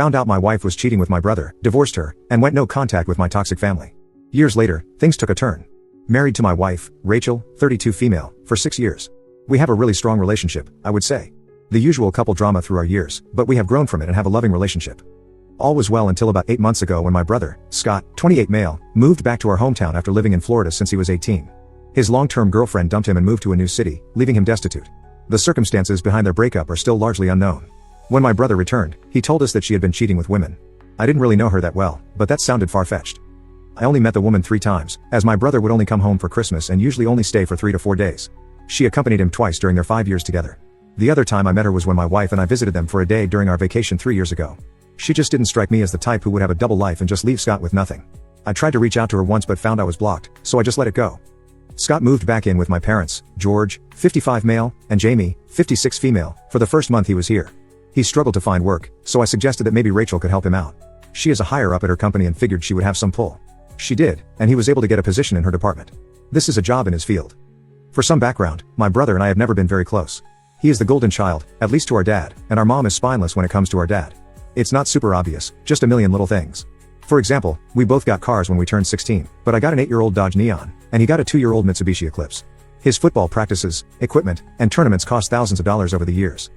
Found out my wife was cheating with my brother, divorced her, and went no contact with my toxic family. Years later, things took a turn. Married to my wife, Rachel, 32 female, for 6 years. We have a really strong relationship, I would say. The usual couple drama through our years, but we have grown from it and have a loving relationship. All was well until about 8 months ago when my brother, Scott, 28 male, moved back to our hometown after living in Florida since he was 18. His long-term girlfriend dumped him and moved to a new city, leaving him destitute. The circumstances behind their breakup are still largely unknown. When my brother returned, he told us that she had been cheating with women. I didn't really know her that well, but that sounded far-fetched. I only met the woman 3 times, as my brother would only come home for Christmas and usually only stay for 3 to 4 days. She accompanied him twice during their 5 years together. The other time I met her was when my wife and I visited them for a day during our vacation 3 years ago. She just didn't strike me as the type who would have a double life and just leave Scott with nothing. I tried to reach out to her once but found I was blocked, so I just let it go. Scott moved back in with my parents, George, 55 male, and Jamie, 56 female, for the first month he was here. He struggled to find work, so I suggested that maybe Rachel could help him out. She is a higher up at her company and figured she would have some pull. She did, and he was able to get a position in her department. This is a job in his field. For some background, my brother and I have never been very close. He is the golden child, at least to our dad, and our mom is spineless when it comes to our dad. It's not super obvious, just a million little things. For example, we both got cars when we turned 16, but I got an 8-year-old Dodge Neon, and he got a 2-year-old Mitsubishi Eclipse. His football practices, equipment, and tournaments cost thousands of dollars over the years.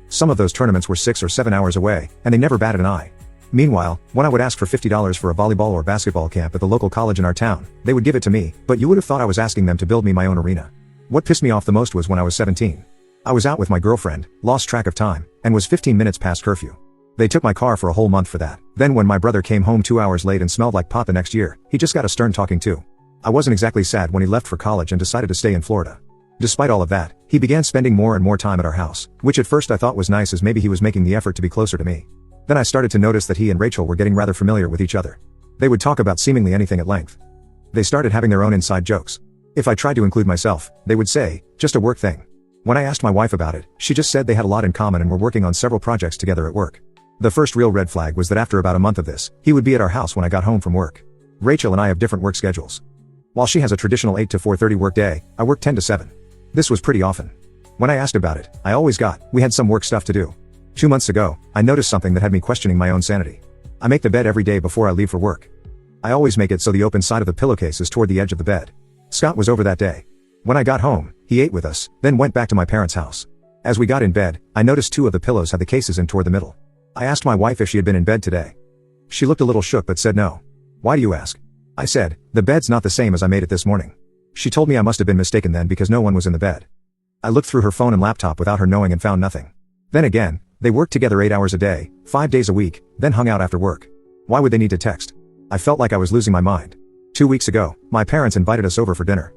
Some of those tournaments were 6 or 7 hours away, and they never batted an eye. Meanwhile, when I would ask for $50 for a volleyball or basketball camp at the local college in our town, they would give it to me, but you would have thought I was asking them to build me my own arena. What pissed me off the most was when I was 17. I was out with my girlfriend, lost track of time, and was 15 minutes past curfew. They took my car for a whole month for that. Then when my brother came home 2 hours late and smelled like pot the next year, he just got a stern talking to. I wasn't exactly sad when he left for college and decided to stay in Florida. Despite all of that, he began spending more and more time at our house, which at first I thought was nice as maybe he was making the effort to be closer to me. Then I started to notice that he and Rachel were getting rather familiar with each other. They would talk about seemingly anything at length. They started having their own inside jokes. If I tried to include myself, they would say, just a work thing. When I asked my wife about it, she just said they had a lot in common and were working on several projects together at work. The first real red flag was that after about a month of this, he would be at our house when I got home from work. Rachel and I have different work schedules. While she has a traditional 8 to 4:30 work day, I work 10 to 7. This was pretty often. When I asked about it, I always got, we had some work stuff to do. 2 months ago, I noticed something that had me questioning my own sanity. I make the bed every day before I leave for work. I always make it so the open side of the pillowcase is toward the edge of the bed. Scott was over that day. When I got home, he ate with us, then went back to my parents' house. As we got in bed, I noticed 2 of the pillows had the cases in toward the middle. I asked my wife if she had been in bed today. She looked a little shook but said no. Why do you ask? I said, the bed's not the same as I made it this morning. She told me I must have been mistaken then because no one was in the bed. I looked through her phone and laptop without her knowing and found nothing. Then again, they worked together 8 hours a day, 5 days a week, then hung out after work. Why would they need to text? I felt like I was losing my mind. 2 weeks ago, my parents invited us over for dinner.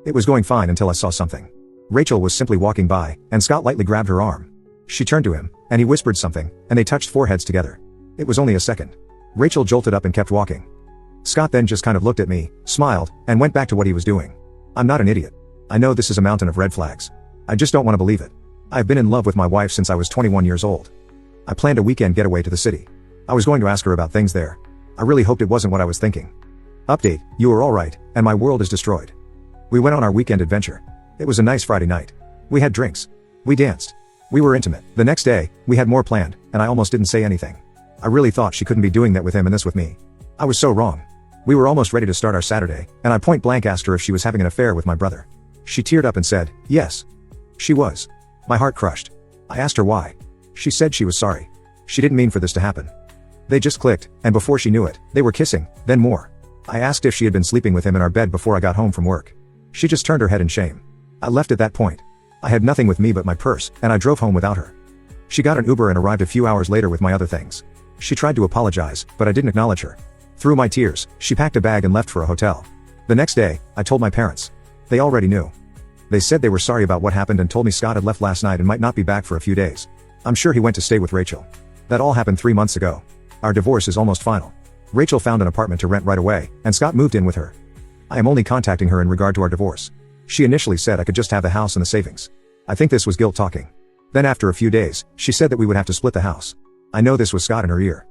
It was going fine until I saw something. Rachel was simply walking by, and Scott lightly grabbed her arm. She turned to him, and he whispered something, and they touched foreheads together. It was only a second. Rachel jolted up and kept walking. Scott then just kind of looked at me, smiled, and went back to what he was doing. I'm not an idiot. I know this is a mountain of red flags. I just don't want to believe it. I've been in love with my wife since I was 21 years old. I planned a weekend getaway to the city. I was going to ask her about things there. I really hoped it wasn't what I was thinking. Update, you are alright, and my world is destroyed. We went on our weekend adventure. It was a nice Friday night. We had drinks. We danced. We were intimate. The next day, we had more planned, and I almost didn't say anything. I really thought she couldn't be doing that with him and this with me. I was so wrong. We were almost ready to start our Saturday, and I point blank asked her if she was having an affair with my brother. She teared up and said, yes. She was. My heart crushed. I asked her why. She said she was sorry. She didn't mean for this to happen. They just clicked, and before she knew it, they were kissing, then more. I asked if she had been sleeping with him in our bed before I got home from work. She just turned her head in shame. I left at that point. I had nothing with me but my purse, and I drove home without her. She got an Uber and arrived a few hours later with my other things. She tried to apologize, but I didn't acknowledge her. Through my tears, she packed a bag and left for a hotel. The next day, I told my parents. They already knew. They said they were sorry about what happened and told me Scott had left last night and might not be back for a few days. I'm sure he went to stay with Rachel. That all happened 3 months ago. Our divorce is almost final. Rachel found an apartment to rent right away, and Scott moved in with her. I am only contacting her in regard to our divorce. She initially said I could just have the house and the savings. I think this was guilt talking. Then after a few days, she said that we would have to split the house. I know this was Scott in her ear.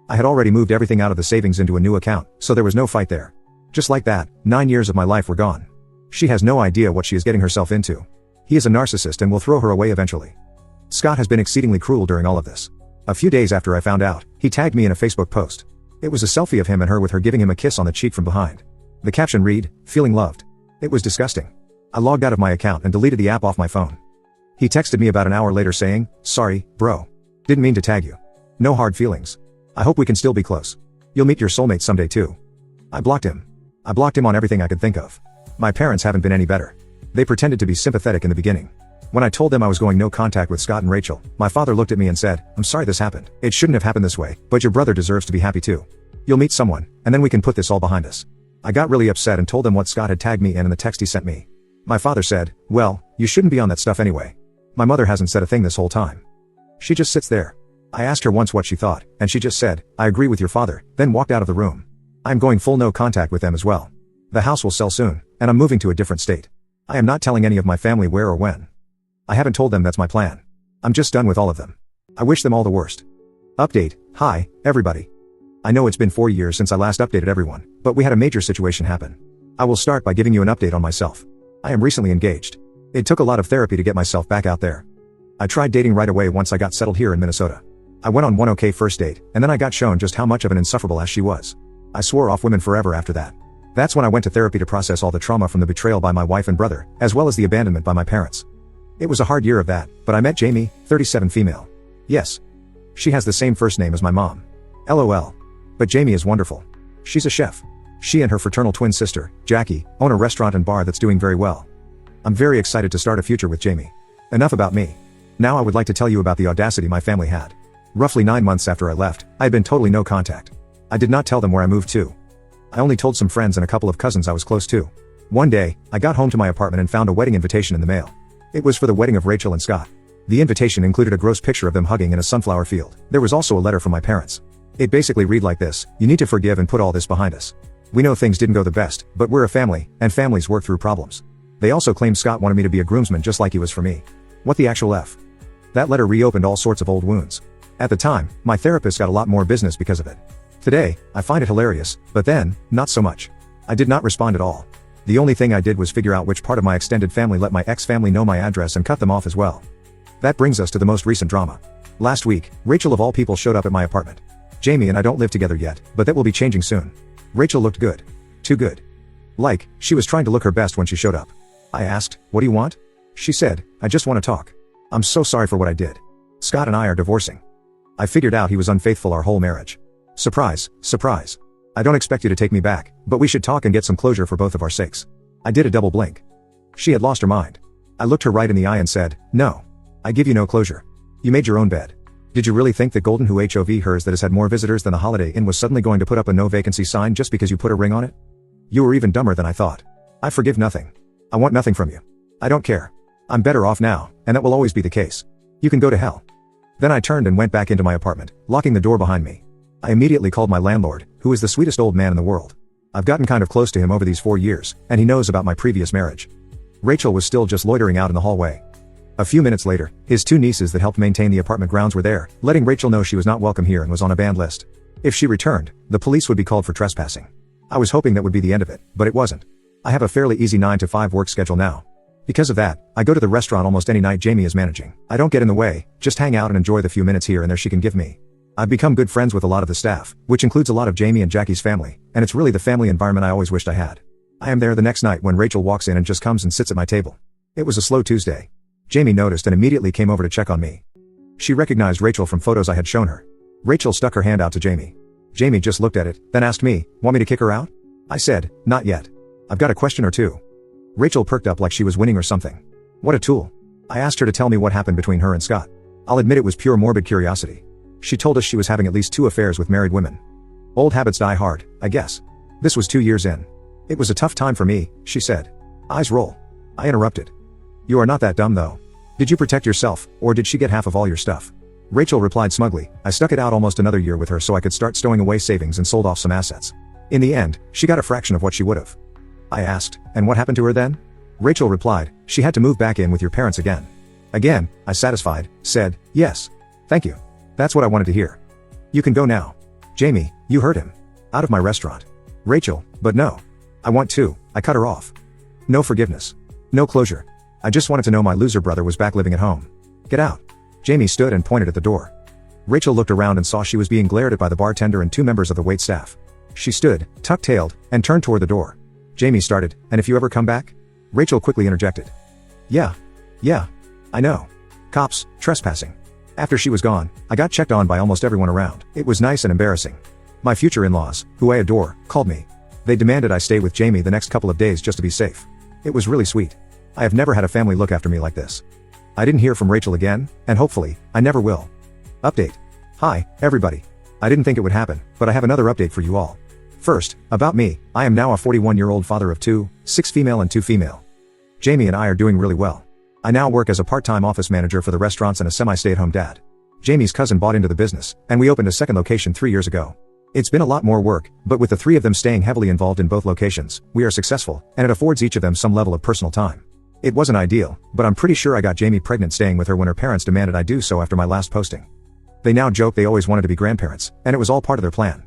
I had already moved everything out of the savings into a new account, so there was no fight there. Just like that, 9 years of my life were gone. She has no idea what she is getting herself into. He is a narcissist and will throw her away eventually. Scott has been exceedingly cruel during all of this. A few days after I found out, He tagged me in a Facebook post. It was a selfie of him and her with her giving him a kiss on the cheek from behind. The caption read, "Feeling loved." It was disgusting. I logged out of my account and deleted the app off my phone. He texted me about an hour later saying, "Sorry, bro. Didn't mean to tag you. No hard feelings. I hope we can still be close. You'll meet your soulmate someday too." I blocked him. I blocked him on everything I could think of. My parents haven't been any better. They pretended to be sympathetic in the beginning. When I told them I was going no contact with Scott and Rachel, my father looked at me and said, "I'm sorry this happened. It shouldn't have happened this way, but your brother deserves to be happy too. You'll meet someone, and then we can put this all behind us." I got really upset and told them what Scott had tagged me in the text he sent me. My father said, "Well, you shouldn't be on that stuff anyway. My mother hasn't said a thing this whole time. She just sits there." I asked her once what she thought, and she just said, "I agree with your father," then walked out of the room. I'm going full no contact with them as well. The house will sell soon, and I'm moving to a different state. I am not telling any of my family where or when. I haven't told them that's my plan. I'm just done with all of them. I wish them all the worst. Update. Hi, everybody. I know it's been 4 years since I last updated everyone, but we had a major situation happen. I will start by giving you an update on myself. I am recently engaged. It took a lot of therapy to get myself back out there. I tried dating right away once I got settled here in Minnesota. I went on one okay first date, and then I got shown just how much of an insufferable ass she was. I swore off women forever after that. That's when I went to therapy to process all the trauma from the betrayal by my wife and brother, as well as the abandonment by my parents. It was a hard year of that, but I met Jamie, 37 female. Yes. She has the same first name as my mom. LOL. But Jamie is wonderful. She's a chef. She and her fraternal twin sister, Jackie, own a restaurant and bar that's doing very well. I'm very excited to start a future with Jamie. Enough about me. Now I would like to tell you about the audacity my family had. Roughly 9 months after I left, I had been totally no contact. I did not tell them where I moved to. I only told some friends and a couple of cousins I was close to. One day, I got home to my apartment and found a wedding invitation in the mail. It was for the wedding of Rachel and Scott. The invitation included a gross picture of them hugging in a sunflower field. There was also a letter from my parents. It basically read like this: "You need to forgive and put all this behind us. We know things didn't go the best, but we're a family, and families work through problems." They also claimed Scott wanted me to be a groomsman just like he was for me. What the actual F? That letter reopened all sorts of old wounds. At the time, my therapist got a lot more business because of it. Today, I find it hilarious, but then, not so much. I did not respond at all. The only thing I did was figure out which part of my extended family let my ex-family know my address and cut them off as well. That brings us to the most recent drama. Last week, Rachel of all people showed up at my apartment. Jamie and I don't live together yet, but that will be changing soon. Rachel looked good. Too good. Like, she was trying to look her best when she showed up. I asked, "What do you want?" She said, "I just want to talk. I'm so sorry for what I did. Scott and I are divorcing." I figured out he was unfaithful our whole marriage. Surprise, surprise. I don't expect you to take me back, but we should talk and get some closure for both of our sakes. I did a double blink. She had lost her mind. I looked her right in the eye and said, "No. I give you no closure. You made your own bed. Did you really think that Golden Who HOV hers that has had more visitors than the Holiday Inn was suddenly going to put up a no vacancy sign just because you put a ring on it? You were even dumber than I thought. I forgive nothing. I want nothing from you. I don't care. I'm better off now, and that will always be the case. You can go to hell." Then I turned and went back into my apartment, locking the door behind me. I immediately called my landlord, who is the sweetest old man in the world. I've gotten kind of close to him over these 4 years, and he knows about my previous marriage. Rachel was still just loitering out in the hallway. A few minutes later, his 2 nieces that helped maintain the apartment grounds were there, letting Rachel know she was not welcome here and was on a banned list. If she returned, the police would be called for trespassing. I was hoping that would be the end of it, but it wasn't. I have a fairly easy 9 to 5 work schedule now. Because of that, I go to the restaurant almost any night Jamie is managing. I don't get in the way, just hang out and enjoy the few minutes here and there she can give me. I've become good friends with a lot of the staff, which includes a lot of Jamie and Jackie's family, and it's really the family environment I always wished I had. I am there the next night when Rachel walks in and just comes and sits at my table. It was a slow Tuesday. Jamie noticed and immediately came over to check on me. She recognized Rachel from photos I had shown her. Rachel stuck her hand out to Jamie. Jamie just looked at it, then asked me, "Want me to kick her out?" I said, "Not yet. I've got a question or two." Rachel perked up like she was winning or something. What a tool. I asked her to tell me what happened between her and Scott. I'll admit it was pure morbid curiosity. She told us she was having at least 2 affairs with married women. Old habits die hard, I guess. This was 2 years in. It was a tough time for me, she said. Eyes roll. I interrupted. You are not that dumb though. Did you protect yourself, or did she get half of all your stuff? Rachel replied smugly, I stuck it out almost another year with her so I could start stowing away savings and sold off some assets. In the end, she got a fraction of what she would have. I asked, and what happened to her then? Rachel replied, she had to move back in with your parents again. Again, I satisfied, said, yes. Thank you. That's what I wanted to hear. You can go now. Jamie, you heard him. Out of my restaurant. Rachel, but no. I want to. I cut her off. No forgiveness. No closure. I just wanted to know my loser brother was back living at home. Get out. Jamie stood and pointed at the door. Rachel looked around and saw she was being glared at by the bartender and two members of the wait staff. She stood, tuck-tailed, and turned toward the door. Jamie started, "And if you ever come back?" Rachel quickly interjected. Yeah, I know. Cops, trespassing." After she was gone, I got checked on by almost everyone around. It was nice and embarrassing. My future in-laws, who I adore, called me. They demanded I stay with Jamie the next couple of days just to be safe. It was really sweet. I have never had a family look after me like this. I didn't hear from Rachel again, and hopefully, I never will. Update. Hi, everybody. I didn't think it would happen, but I have another update for you all. First, about me, I am now a 41-year-old father of two, 6 female and 2 female. Jamie and I are doing really well. I now work as a part-time office manager for the restaurants and a semi-stay-at-home dad. Jamie's cousin bought into the business, and we opened a second location 3 years ago. It's been a lot more work, but with the three of them staying heavily involved in both locations, we are successful, and it affords each of them some level of personal time. It wasn't ideal, but I'm pretty sure I got Jamie pregnant staying with her when her parents demanded I do so after my last posting. They now joke they always wanted to be grandparents, and it was all part of their plan.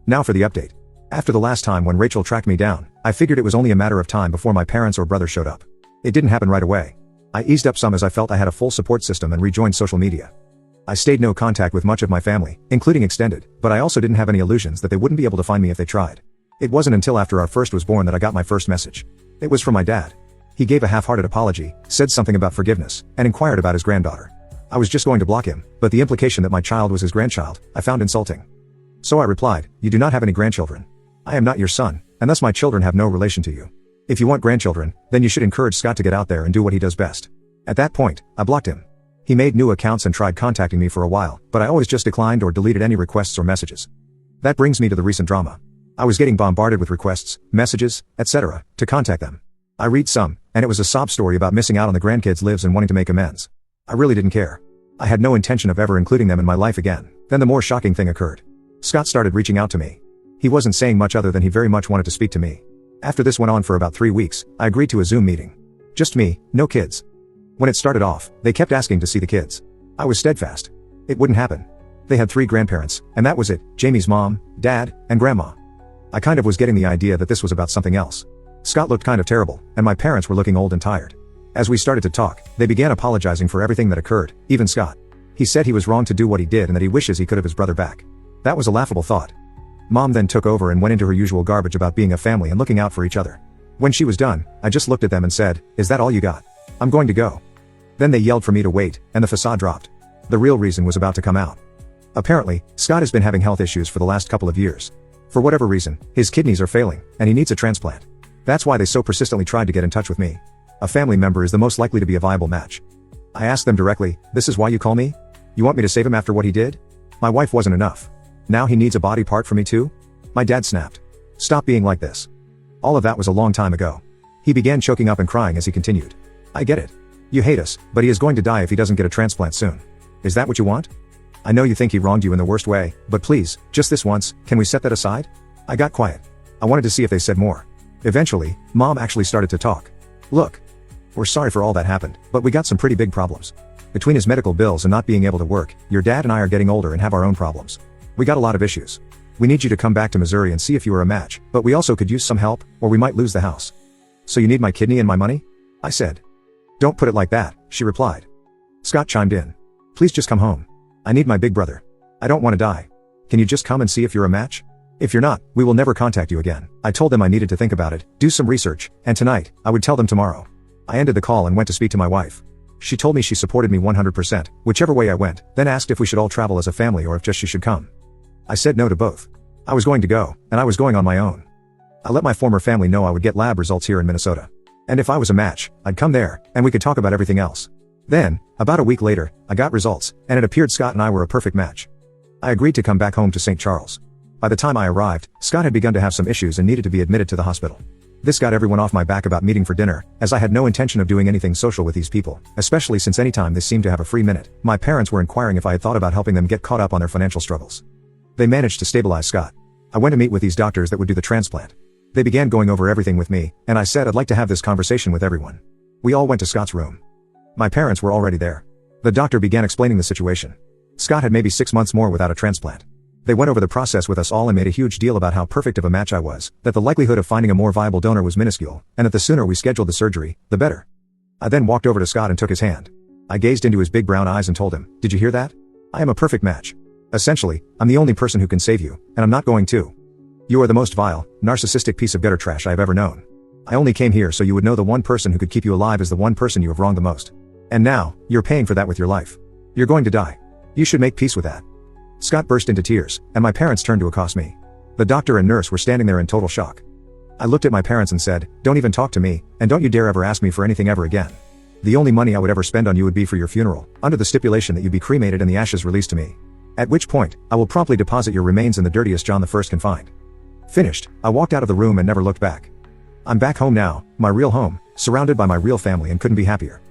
Now for the update. After the last time when Rachel tracked me down, I figured it was only a matter of time before my parents or brother showed up. It didn't happen right away. I eased up some as I felt I had a full support system and rejoined social media. I stayed no contact with much of my family, including extended, but I also didn't have any illusions that they wouldn't be able to find me if they tried. It wasn't until after our first was born that I got my first message. It was from my dad. He gave a half-hearted apology, said something about forgiveness, and inquired about his granddaughter. I was just going to block him, but the implication that my child was his grandchild, I found insulting. So I replied, "You do not have any grandchildren. I am not your son, and thus my children have no relation to you. If you want grandchildren, then you should encourage Scott to get out there and do what he does best." At that point, I blocked him. He made new accounts and tried contacting me for a while, but I always just declined or deleted any requests or messages. That brings me to the recent drama. I was getting bombarded with requests, messages, etc., to contact them. I read some, and it was a sob story about missing out on the grandkids' lives and wanting to make amends. I really didn't care. I had no intention of ever including them in my life again. Then the more shocking thing occurred. Scott started reaching out to me. He wasn't saying much other than he very much wanted to speak to me. After this went on for about 3 weeks, I agreed to a Zoom meeting. Just me, no kids. When it started off, they kept asking to see the kids. I was steadfast. It wouldn't happen. They had 3 grandparents, and that was it, Jamie's mom, dad, and grandma. I kind of was getting the idea that this was about something else. Scott looked kind of terrible, and my parents were looking old and tired. As we started to talk, they began apologizing for everything that occurred, even Scott. He said he was wrong to do what he did and that he wishes he could have his brother back. That was a laughable thought. Mom then took over and went into her usual garbage about being a family and looking out for each other. When she was done, I just looked at them and said, "Is that all you got? I'm going to go." Then they yelled for me to wait, and the facade dropped. The real reason was about to come out. Apparently, Scott has been having health issues for the last couple of years. For whatever reason, his kidneys are failing, and he needs a transplant. That's why they so persistently tried to get in touch with me. A family member is the most likely to be a viable match. I asked them directly, "This is why you call me? You want me to save him after what he did? My wife wasn't enough. Now he needs a body part for me too?" My dad snapped. "Stop being like this." All of that was a long time ago. He began choking up and crying as he continued. "I get it. You hate us, but he is going to die if he doesn't get a transplant soon. Is that what you want? I know you think he wronged you in the worst way, but please, just this once, can we set that aside?" I got quiet. I wanted to see if they said more. Eventually, Mom actually started to talk. "Look, we're sorry for all that happened, but we got some pretty big problems. Between his medical bills and not being able to work, your dad and I are getting older and have our own problems. We got a lot of issues. We need you to come back to Missouri and see if you are a match, but we also could use some help, or we might lose the house. So you need my kidney and my money?" I said. "Don't put it like that," she replied. Scott chimed in. "Please just come home. I need my big brother. I don't want to die. Can you just come and see if you're a match? If you're not, we will never contact you again." I told them I needed to think about it, do some research, and tonight, I would tell them tomorrow. I ended the call and went to speak to my wife. She told me she supported me 100%, whichever way I went, then asked if we should all travel as a family or if just she should come. I said no to both. I was going to go, and I was going on my own. I let my former family know I would get lab results here in Minnesota. And if I was a match, I'd come there, and we could talk about everything else. Then, about a week later, I got results, and it appeared Scott and I were a perfect match. I agreed to come back home to St. Charles. By the time I arrived, Scott had begun to have some issues and needed to be admitted to the hospital. This got everyone off my back about meeting for dinner, as I had no intention of doing anything social with these people, especially since anytime they seemed to have a free minute, my parents were inquiring if I had thought about helping them get caught up on their financial struggles. They managed to stabilize Scott. I went to meet with these doctors that would do the transplant. They began going over everything with me, and I said I'd like to have this conversation with everyone. We all went to Scott's room. My parents were already there. The doctor began explaining the situation. Scott had maybe 6 months more without a transplant. They went over the process with us all and made a huge deal about how perfect of a match I was, that the likelihood of finding a more viable donor was minuscule, and that the sooner we scheduled the surgery, the better. I then walked over to Scott and took his hand. I gazed into his big brown eyes and told him, "Did you hear that? I am a perfect match. Essentially, I'm the only person who can save you, and I'm not going to. You are the most vile, narcissistic piece of gutter trash I have ever known. I only came here so you would know the one person who could keep you alive is the one person you have wronged the most. And now, you're paying for that with your life. You're going to die. You should make peace with that. Scott burst into tears, and my parents turned to accost me. The doctor and nurse were standing there in total shock. I looked at my parents and said, "Don't even talk to me, and don't you dare ever ask me for anything ever again. The only money I would ever spend on you would be for your funeral, under the stipulation that you be cremated and the ashes released to me. At which point, I will promptly deposit your remains in the dirtiest John I can find." Finished, I walked out of the room and never looked back. I'm back home now, my real home, surrounded by my real family and couldn't be happier.